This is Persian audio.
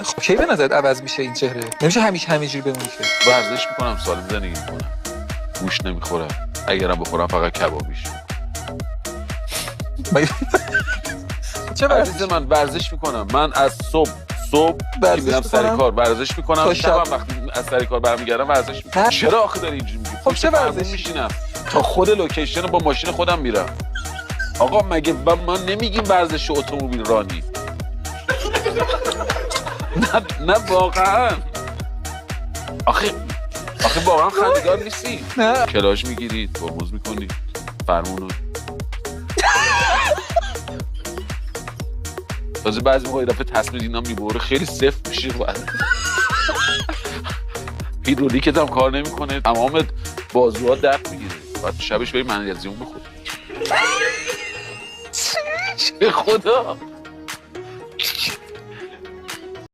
خب کی به نظرت عوض میشه این چهره؟ نمیشه همیشه همینجوری بمونه که. ورزش میکنم، سالم زندگی میکنم، گوشت نمیخورم، اگرم بخورم فقط کبابیش. چه عزیز من ورزش میکنم، من از صبح ورزش میرم سر می‌کنم؟ کار ورزش میکنم، تا شبم شب. وقتی از سر کار برمیگردم ورزش میکنم. نه. چرا آخه داری اینجوری میگی؟ خب چه ورزشی؟ میشینم تا خود لوکیشن رو با ماشین خودم میرم. آقا مگه ما نمیگیم ورزش اتومبیل رانی؟ نه واقعا. آخه واقعا خنده‌دار نیستی؟ نه. کلاژ میگیری، ترمز میکنی، فرمونو. تازه بعضی موقع دفعه تصمیم اینا میبره خیلی سفت میشه، بعد هیدرولیکت هم کار نمیکنه، تمام بازوها درد میگیره، بعد شبش بری منیزیم بخور. چه خدا.